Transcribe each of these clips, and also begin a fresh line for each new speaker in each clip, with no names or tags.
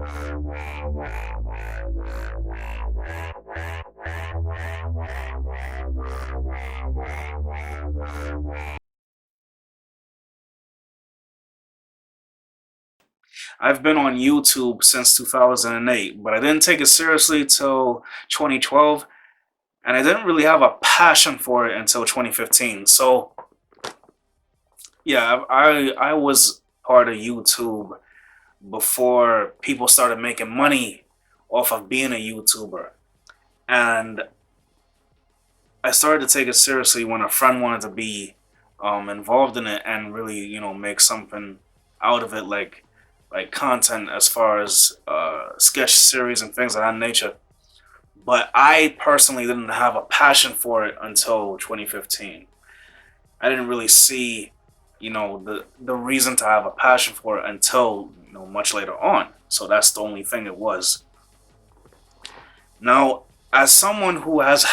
I've been on YouTube since 2008, but I didn't take it seriously till 2012, and I didn't really have a passion for it until 2015. So, yeah, I was part of YouTube before people started making money off of being a YouTuber. And I started to take it seriously when a friend wanted to be involved in it and really, make something out of it, like content as far as sketch series and things of that nature. But I personally didn't have a passion for it until 2015. I didn't really see, the reason to have a passion for it until much later on. So that's the only thing it was. Now, as someone who has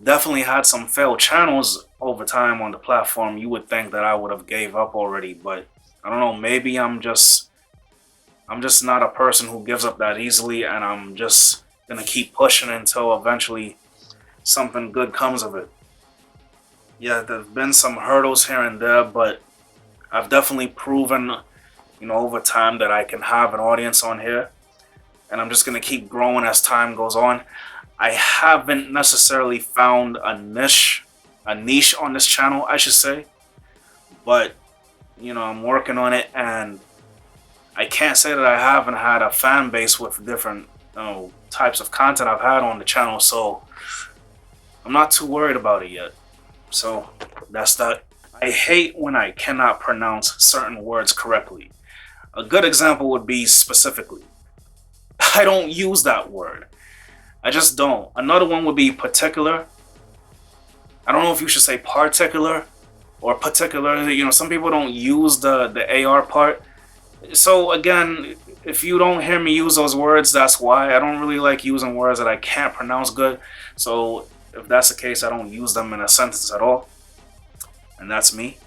definitely had some failed channels over time on the platform, you would think that I would have gave up already, but I don't know, maybe I'm just not a person who gives up that easily, and I'm just gonna keep pushing until eventually something good comes of it. Yeah, there've been some hurdles here and there, but I've definitely proven, over time that I can have an audience on here, and I'm just gonna keep growing as time goes on. I haven't necessarily found a niche on this channel, I should say, but I'm working on it, and I can't say that I haven't had a fan base with different types of content I've had on the channel, so I'm not too worried about it yet. So that's that. I hate when I cannot pronounce certain words correctly. A good example would be specifically. I don't use that word. I just don't. Another one would be particular. I don't know if you should say particular or particular. Some people don't use the AR part. So again, if you don't hear me use those words, that's why. I don't really like using words that I can't pronounce good. So if that's the case, I don't use them in a sentence at all. And that's me.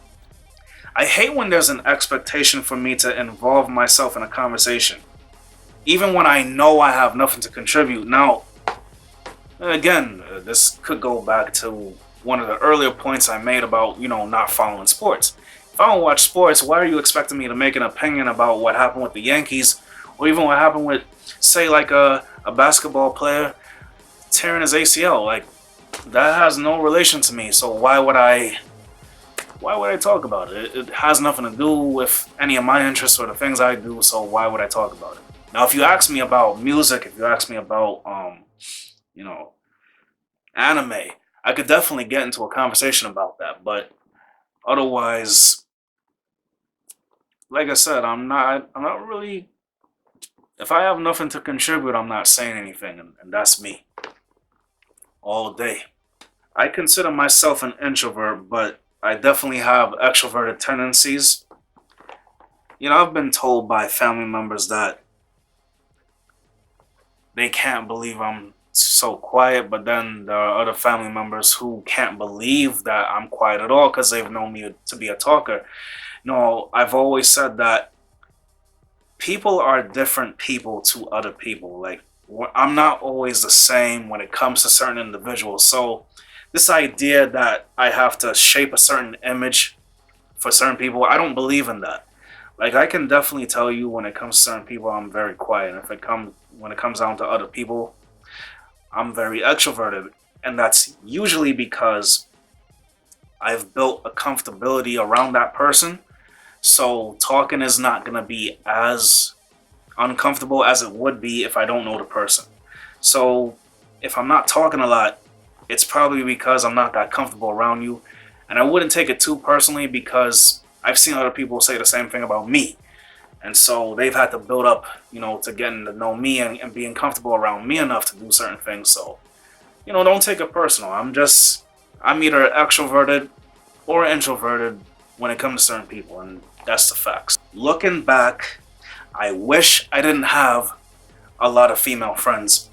I hate when there's an expectation for me to involve myself in a conversation, even when I know I have nothing to contribute. Now, again, this could go back to one of the earlier points I made about, not following sports. If I don't watch sports, why are you expecting me to make an opinion about what happened with the Yankees, or even what happened with, say, like a basketball player tearing his ACL? Like, that has no relation to me. So why would I talk about it? It has nothing to do with any of my interests or the things I do. So why would I talk about it? Now, if you ask me about music, if you ask me about anime, I could definitely get into a conversation about that. But otherwise, like I said, I'm not really. If I have nothing to contribute, I'm not saying anything, and that's me all day. I consider myself an introvert, but I definitely have extroverted tendencies. I've been told by family members that they can't believe I'm so quiet, but then there are other family members who can't believe that I'm quiet at all because they've known me to be a talker. I've always said that people are different people to other people. Like, I'm not always the same when it comes to certain individuals. So this idea that I have to shape a certain image for certain people, I don't believe in that. Like, I can definitely tell you when it comes to certain people, I'm very quiet. And when it comes down to other people, I'm very extroverted. And that's usually because I've built a comfortability around that person. So talking is not going to be as uncomfortable as it would be if I don't know the person. So if I'm not talking a lot, it's probably because I'm not that comfortable around you. And I wouldn't take it too personally because I've seen other people say the same thing about me. And so they've had to build up, to getting to know me and being comfortable around me enough to do certain things. So, don't take it personal. I'm either extroverted or introverted when it comes to certain people, and that's the facts. Looking back, I wish I didn't have a lot of female friends.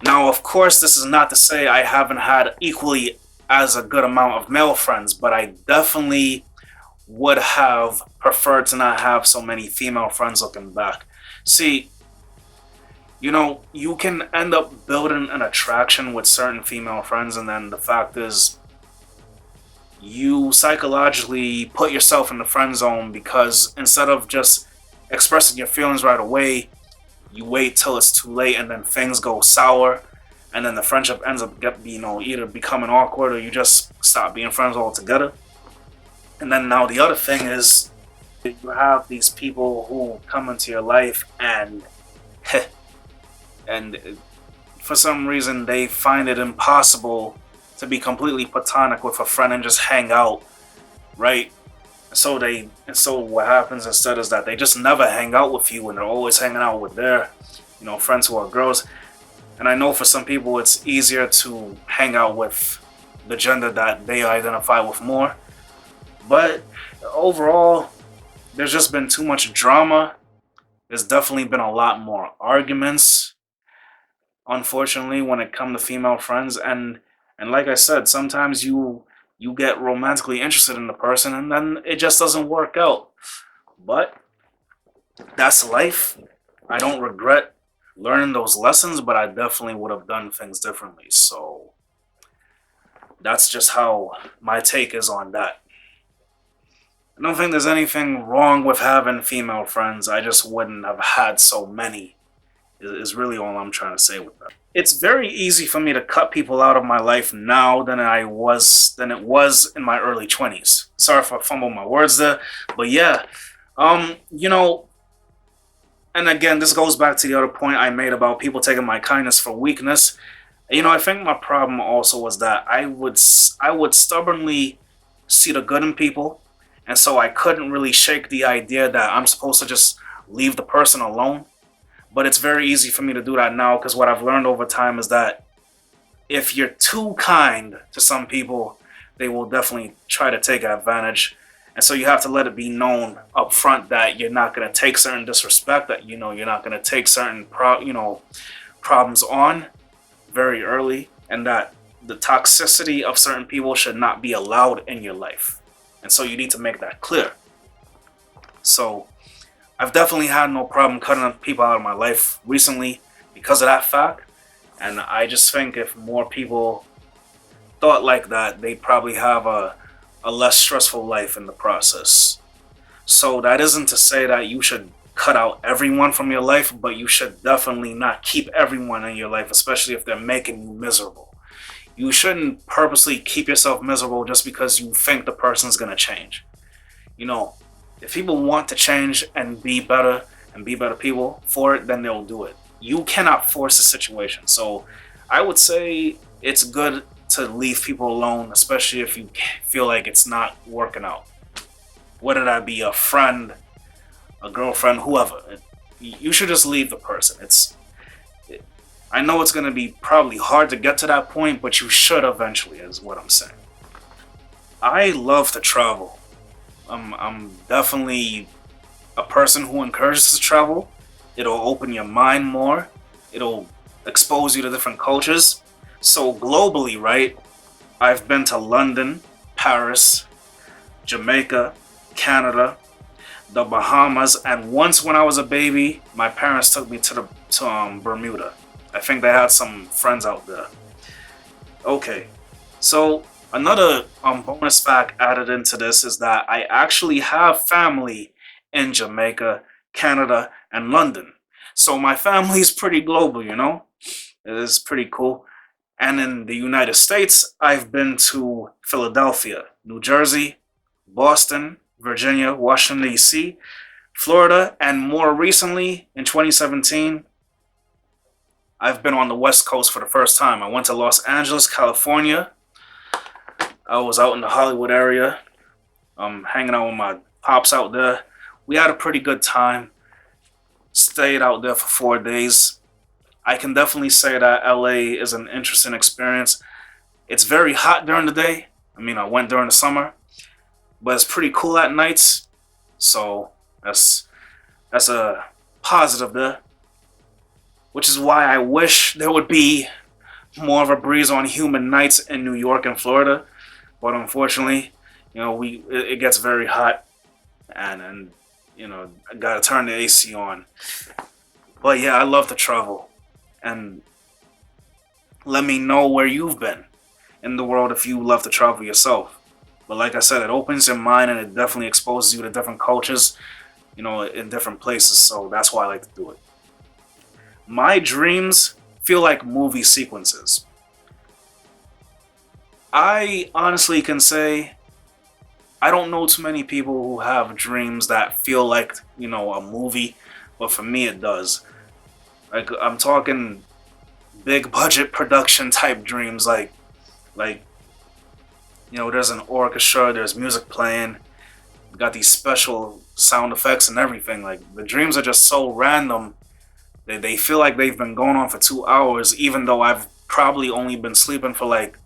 Now, of course, this is not to say I haven't had equally as a good amount of male friends, but I definitely would have preferred to not have so many female friends looking back. See, you can end up building an attraction with certain female friends, and then the fact is, you psychologically put yourself in the friend zone because instead of just expressing your feelings right away, you wait till it's too late, and then things go sour, and then the friendship ends up either becoming awkward or you just stop being friends altogether. And then now the other thing is you have these people who come into your life and and for some reason they find it impossible to be completely platonic with a friend and just hang out, right? So what happens instead is that they just never hang out with you, and they're always hanging out with their, friends who are girls. And I know for some people it's easier to hang out with the gender that they identify with more. But overall, there's just been too much drama. There's definitely been a lot more arguments, unfortunately, when it comes to female friends. And like I said, sometimes you get romantically interested in the person and then it just doesn't work out. But that's life. I don't regret learning those lessons, but I definitely would have done things differently. So that's just how my take is on that. I don't think there's anything wrong with having female friends. I just wouldn't have had so many, is really all I'm trying to say with that. It's very easy for me to cut people out of my life now than it was in my early 20s. Sorry if I fumbled my words there, but yeah, you know, and again, this goes back to the other point I made about people taking my kindness for weakness. I think my problem also was that I would stubbornly see the good in people, and so I couldn't really shake the idea that I'm supposed to just leave the person alone. But it's very easy for me to do that now because what I've learned over time is that if you're too kind to some people, they will definitely try to take advantage. And so you have to let it be known up front that you're not going to take certain disrespect, that you're not going to take certain problems on very early, and that the toxicity of certain people should not be allowed in your life. And so you need to make that clear. So I've definitely had no problem cutting people out of my life recently because of that fact. And I just think if more people thought like that, they'd probably have a less stressful life in the process. So that isn't to say that you should cut out everyone from your life, but you should definitely not keep everyone in your life, especially if they're making you miserable. You shouldn't purposely keep yourself miserable just because you think the person's gonna change. If people want to change and be better people for it, then they'll do it. You cannot force a situation. So I would say it's good to leave people alone, especially if you feel like it's not working out. Whether that be a friend, a girlfriend, whoever, you should just leave the person. I know it's going to be probably hard to get to that point, but you should eventually, is what I'm saying. I love to travel. I'm definitely a person who encourages to travel. It'll open your mind more. It'll expose you to different cultures. So globally, right? I've been to London, Paris, Jamaica, Canada, the Bahamas, and once when I was a baby, my parents took me to Bermuda. I think they had some friends out there. Okay, so another bonus fact added into this is that I actually have family in Jamaica, Canada, and London. So my family is pretty global, It is pretty cool. And in the United States, I've been to Philadelphia, New Jersey, Boston, Virginia, Washington, D.C., Florida, and more recently, in 2017, I've been on the West Coast for the first time. I went to Los Angeles, California. I was out in the Hollywood area, hanging out with my pops out there. We had a pretty good time. Stayed out there for 4 days. I can definitely say that LA is an interesting experience. It's very hot during the day. I went during the summer, but it's pretty cool at nights. So that's a positive there. Which is why I wish there would be more of a breeze on humid nights in New York and Florida. But unfortunately, You know, it gets very hot, and you know, I gotta turn the AC on. But yeah, I love to travel, and let me know where you've been in the world if you love to travel yourself. But like I said, it opens your mind and it definitely exposes you to different cultures, you know, in different places. So that's why I like to do it. My dreams feel like movie sequences. I honestly can say I don't know too many people who have dreams that feel like, you know, a movie, but for me it does. Like I'm talking big budget production type dreams, like you know, there's an orchestra, there's music playing, got these special sound effects and everything. Like the dreams are just so random. They feel like they've been going on for 2 hours, even though I've probably only been sleeping for like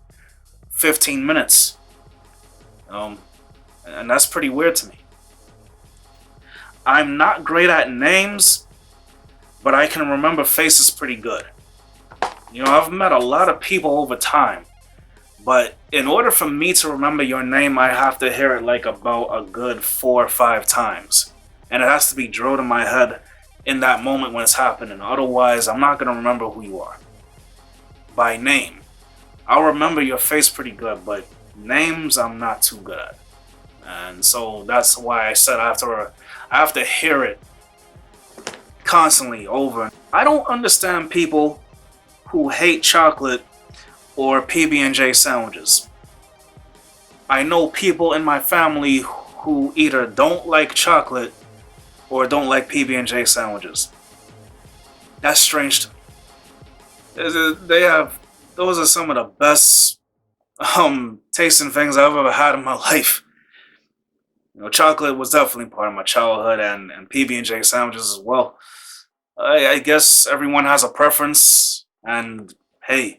15 minutes. Um, and that's pretty weird to me. I'm not great at names, but I can remember faces pretty good. You know, I've met a lot of people over time, but in order for me to remember your name, I have to hear it like about a good 4 or 5 times. And it has to be drilled in my head in that moment when it's happening. Otherwise, I'm not going to remember who you are by name. I'll remember your face pretty good, but names I'm not too good at. And so that's why I said I have to hear it constantly over. I don't understand people who hate chocolate or PB&J sandwiches. I know people in my family who either don't like chocolate or don't like PB&J sandwiches. That's strange to me. They have those are some of the best tasting things I've ever had in my life. You know, chocolate was definitely part of my childhood, and PB&J sandwiches as well. I guess everyone has a preference, and hey,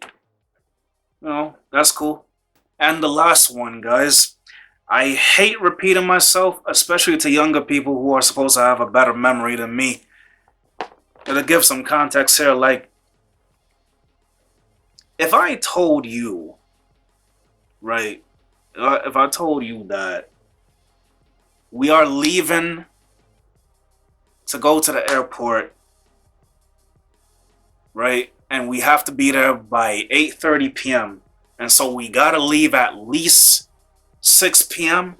you know, that's cool. And the last one, guys. I hate repeating myself, especially to younger people who are supposed to have a better memory than me. And to give some context here, like, if I told you, right, if I told you that we are leaving to go to the airport, right, and we have to be there by 8:30 p.m., and so we gotta leave at least 6 p.m.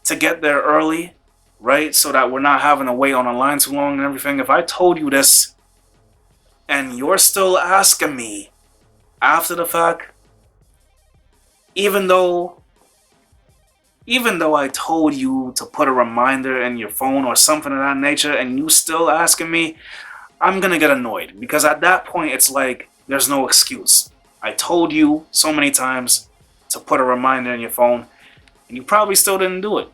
to get there early, right? So that we're not having to wait on a line too long and everything. If I told you this and you're still asking me after the fact, even though I told you to put a reminder in your phone or something of that nature and you still asking me, I'm gonna get annoyed because at that point it's like there's no excuse. I told you so many times to put a reminder in your phone and you probably still didn't do it.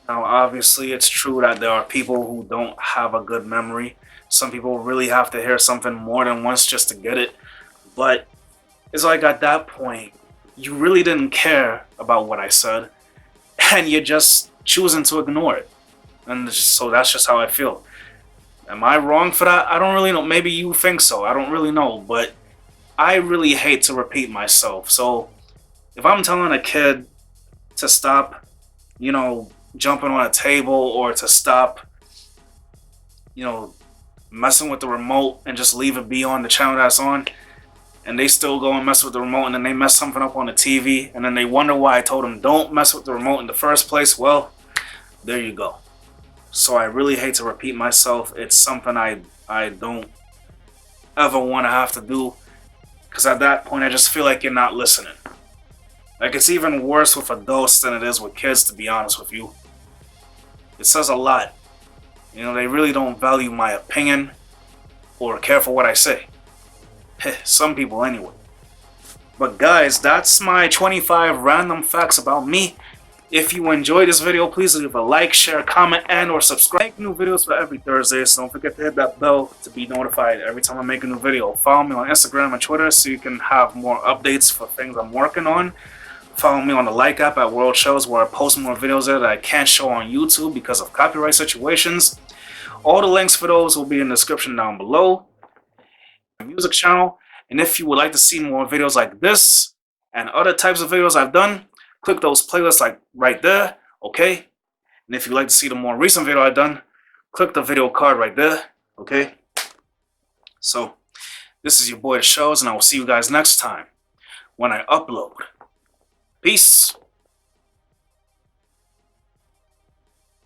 Now, obviously, it's true that there are people who don't have a good memory. Some people really have to hear something more than once just to get it. But it's like at that point, you really didn't care about what I said, and you're just choosing to ignore it. And so that's just how I feel. Am I wrong for that? I don't really know. Maybe you think so. I don't really know. But I really hate to repeat myself. So if I'm telling a kid to stop, you know, jumping on a table or to stop, you know, messing with the remote and just leave it be on the channel that's on, and they still go and mess with the remote and then they mess something up on the TV and then they wonder why I told them don't mess with the remote in the first place. Well, there you go. So I really hate to repeat myself. It's something I don't ever want to have to do because at that point I just feel like you're not listening. Like it's even worse with adults than it is with kids, to be honest with you. It says a lot. You know, they really don't value my opinion or care for what I say. Some people anyway. But guys, that's my 25 random facts about me. If you enjoyed this video, please leave a like, share, comment, and or subscribe. I make new videos for every Thursday, so don't forget to hit that bell to be notified every time I make a new video. Follow me on Instagram and Twitter so you can have more updates for things I'm working on. Follow me on the Like app at World Shows where I post more videos there that I can't show on YouTube because of copyright situations. All the links for those will be in the description down below. My music channel. And if you would like to see more videos like this and other types of videos I've done, click those playlists like right there, okay? And if you'd like to see the more recent video I done, click the video card right there, okay? So, this is your boy The Shows, and I will see you guys next time when I upload. Peace.